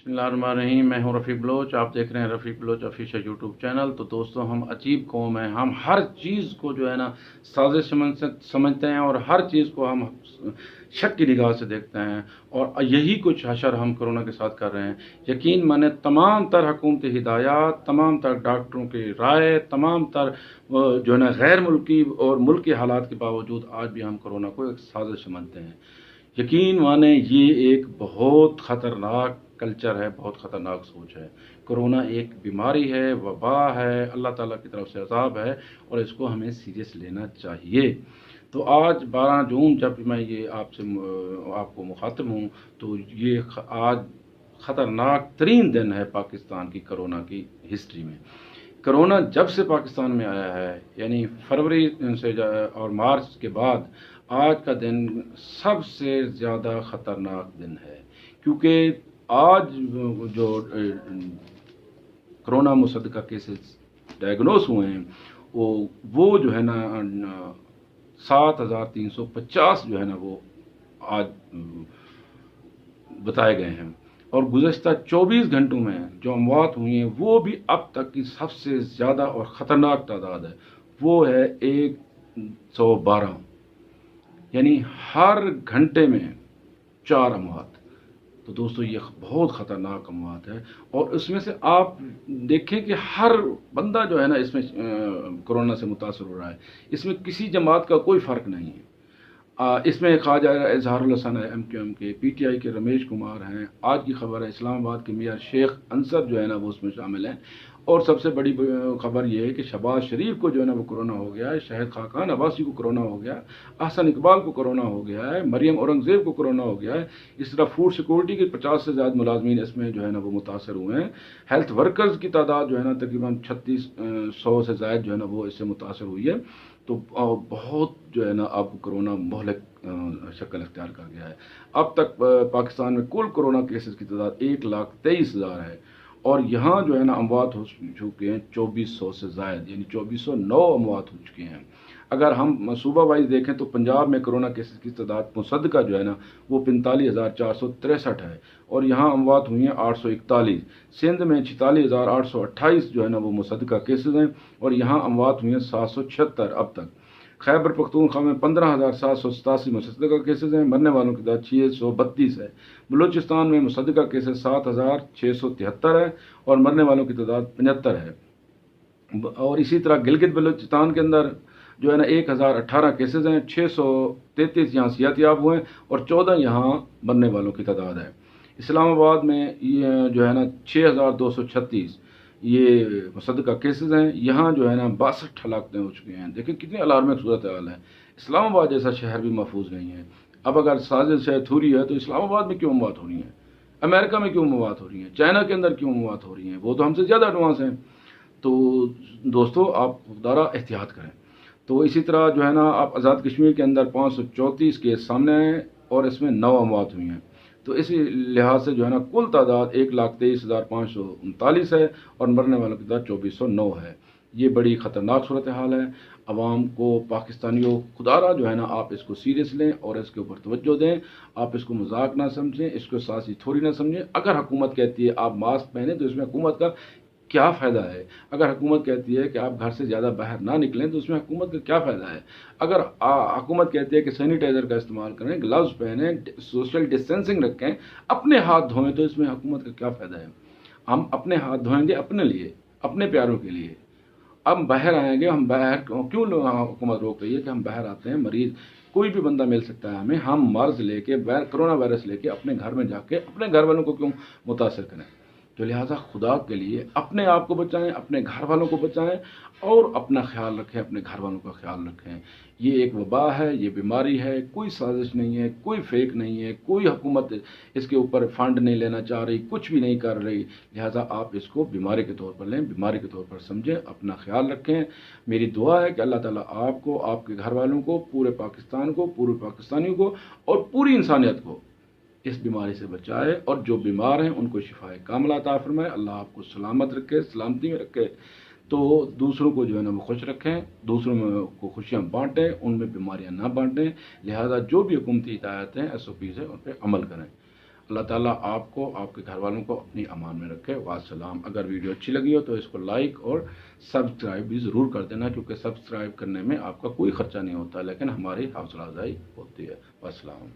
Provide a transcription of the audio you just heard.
बिस्मिल्लाहिर्रहमानिर्रहीम। मैं हूं रफ़ीक बलोच। आप देख रहे हैं रफ़ीक बलोच ऑफिशियल यूट्यूब चैनल। तो दोस्तों, हम अजीब कौम हैं। हम हर चीज़ को जो है ना साजिश समझते हैं और हर चीज़ को हम शक की निगाह से देखते हैं। और यही कुछ हशर हम कोरोना के साथ कर रहे हैं। यकीन माने, तमाम तर हुकूमती हिदायत, तमाम तर डॉक्टरों की राय, तमाम तर जो है ना गैर मुल्की और मुल्की हालात के बावजूद आज भी हम कोरोना को एक साजिश समझते हैं। यकीन माने, ये एक बहुत ख़तरनाक कल्चर है, बहुत ख़तरनाक सोच है। कोरोना एक बीमारी है, वबा है, अल्लाह ताला की तरफ से अज़ाब है और इसको हमें सीरियस लेना चाहिए। तो आज 12 जून जब मैं ये आपको मुखातिब हूँ, तो ये आज ख़तरनाक तरीन दिन है पाकिस्तान की कोरोना की हिस्ट्री में। कोरोना जब से पाकिस्तान में आया है, यानी फरवरी से और मार्च के बाद आज का दिन सबसे ज़्यादा ख़तरनाक दिन है। क्योंकि आज जो कोरोना मुसद्दका केसेस डायग्नोस हुए हैं, वो जो है ना 7,350 जो है ना वो आज बताए गए हैं। और गुज़श्ता 24 घंटों में जो अमवात हुई हैं, वो भी अब तक की सबसे ज़्यादा और ख़तरनाक तादाद है। वो है 112, यानी हर घंटे में 4 अमवात। तो दोस्तों, ये बहुत ख़तरनाक अमवात है। और उसमें से आप देखें कि हर बंदा जो है ना इसमें कोरोना से मुतासर हो रहा है। इसमें किसी जमात का कोई फ़र्क नहीं है। इसमें ख्वाजा इजहारुल हसन है MQM के, PTI के रमेश कुमार हैं। आज की खबर है इस्लामाबाद के मियां शेख अंसर जो है ना वो उसमें शामिल हैं। और सबसे बड़ी खबर ये है कि शहबाज शरीफ को जो है ना वो कोरोना हो गया है, शाहिद खाकान अब्बासी को कोरोना हो गया, अहसन इकबाल को कोरोना हो गया है, मरियम औरंगजेब को कोरोना हो गया है। इस तरह फूड सिक्योरिटी के 50 से ज़्यादा मुलाजमीन इसमें जो है ना वो मुतासर हुए हैं। हेल्थ वर्कर्स की तादाद जो है ना तकरीबन 3600 से ज़ायद जो है ना वो इससे मुतासर हुई है। तो बहुत जो है ना अब कोरोना महलक शक्ल अख्तियार कर गया है। अब तक पाकिस्तान में कुल कोरोना केसेस की तादाद 1,23,000 है। और यहाँ जो है ना अमवात हो चुके हैं 2400 से ज़ायद, यानी 2409 अमवात हो चुके हैं। अगर हम सूबा वाइज देखें तो पंजाब में कोरोना केसेस की तादाद मुसद्दका जो है ना वो 45,463 है और यहाँ अमवात हुई हैं 841। सिंध में 46,828 जो है ना वो मुसद्दका केसेस हैं और यहाँ अमवात हुई हैं 776 अब तक। खैबर पख्तूनख्वा में 15,787 मुसद्दका केसेस हैं, मरने वालों की तादाद 632 है। बलूचिस्तान में मुसद्दका केसेस 7,673 है और मरने वालों की तादाद 75 है। और इसी तरह गिलगित बलूचिस्तान के अंदर जो है ना 1,018 केसेस हैं, 633 यहाँ सेहतयाब हुए हैं और 14 यहाँ मरने वालों की तादाद है। इस्लामाबाद में ये जो है ना 6,236 ये मुसद्दका केसेस हैं। यहाँ जो है ना 62 हलाकतें हो चुकी हैं। देखिए कितनी अलार्मिंग सूरत हाल है। इस्लामाबाद जैसा शहर भी महफूज नहीं है। अब अगर साजिश है, थूरी है, तो इस्लामाबाद में क्यों अमवात हो रही हैं? अमेरिका में क्यों अमवात हो रही हैं? चाइना के अंदर क्यों अमवात हो रही हैं? वो तो हमसे ज़्यादा एडवांस हैं। तो दोस्तों, आप खुदारा एहतियात करें। तो इसी तरह जो है ना आप आज़ाद कश्मीर के अंदर 534 केस सामने आए और इसमें 9 अमवात हुई हैं। तो इसी लिहाज से जो है ना कुल तादाद 1,23,539 है और मरने वालों की तादाद 2409 है। ये बड़ी ख़तरनाक सूरत हाल है। आवाम को, पाकिस्तानियों, खुदारा जो है ना आप इसको सीरियस लें और इसके ऊपर तवज्जो दें। आप इसको मजाक ना समझें, इसको सासी थोड़ी ना समझें। अगर हुकूमत कहती है आप मास्क पहने तो इसमें हुकूमत का क्या फ़ायदा है? अगर हुकूमत कहती है कि आप घर से ज़्यादा बाहर ना निकलें तो उसमें हुकूमत का क्या फ़ायदा है? अगर हुकूमत कहती है कि सैनिटाइज़र का इस्तेमाल करें, ग्लव्स पहनें, सोशल डिस्टेंसिंग रखें, अपने हाथ धोएं, तो इसमें हुकूमत का क्या फ़ायदा है? हम अपने हाथ धोएंगे अपने लिए, अपने प्यारों के लिए। अब बाहर आएंगे, हम बाहर क्यों हुकूमत रोक रही है कि हम बाहर आते हैं? मरीज़ कोई भी बंदा मिल सकता है हमें। हम मर्ज लेके, कोरोना वायरस लेके अपने घर में जाके अपने घर वालों को क्यों मुतासर करें? तो लिहाजा खुदा के लिए अपने आप को बचाएं, अपने घर वालों को बचाएं और अपना ख्याल रखें, अपने घर वालों का ख्याल रखें। ये एक वबा है, ये बीमारी है, कोई साजिश नहीं है, कोई फेक नहीं है, कोई हुकूमत इसके ऊपर फंड नहीं लेना चाह रही, कुछ भी नहीं कर रही। लिहाजा आप इसको बीमारी के तौर पर लें, बीमारी के तौर पर समझें, अपना ख्याल रखें। मेरी दुआ है कि अल्लाह ताला आपको, आपके घर वालों को, पूरे पाकिस्तान को, पूरे पाकिस्तानियों को और पूरी इंसानियत को इस बीमारी से बचाए और जो बीमार हैं उनको शिफाए कामिला अता फरमाए। अल्लाह आपको सलामत रखे, सलामती में रखे। तो दूसरों को जो है ना वो खुश रखें, दूसरों में को खुशियाँ बांटें, उनमें बीमारियाँ ना बांटें। लिहाजा जो भी हुकूमती हिदायत हैं, SOPs हैं, उन पर अमल करें। اللہ تعالیٰ آپ کو آپ کے گھر والوں کو اپنی امان میں رکھے. والسلام. اگر ویڈیو اچھی لگی ہو تو اس کو لائک اور سبسکرائب بھی ضرور کر دینا، کیونکہ سبسکرائب کرنے میں آپ کا کوئی خرچہ نہیں ہوتا لیکن ہماری حوصلہ افزائی ہوتی ہے. والسلام.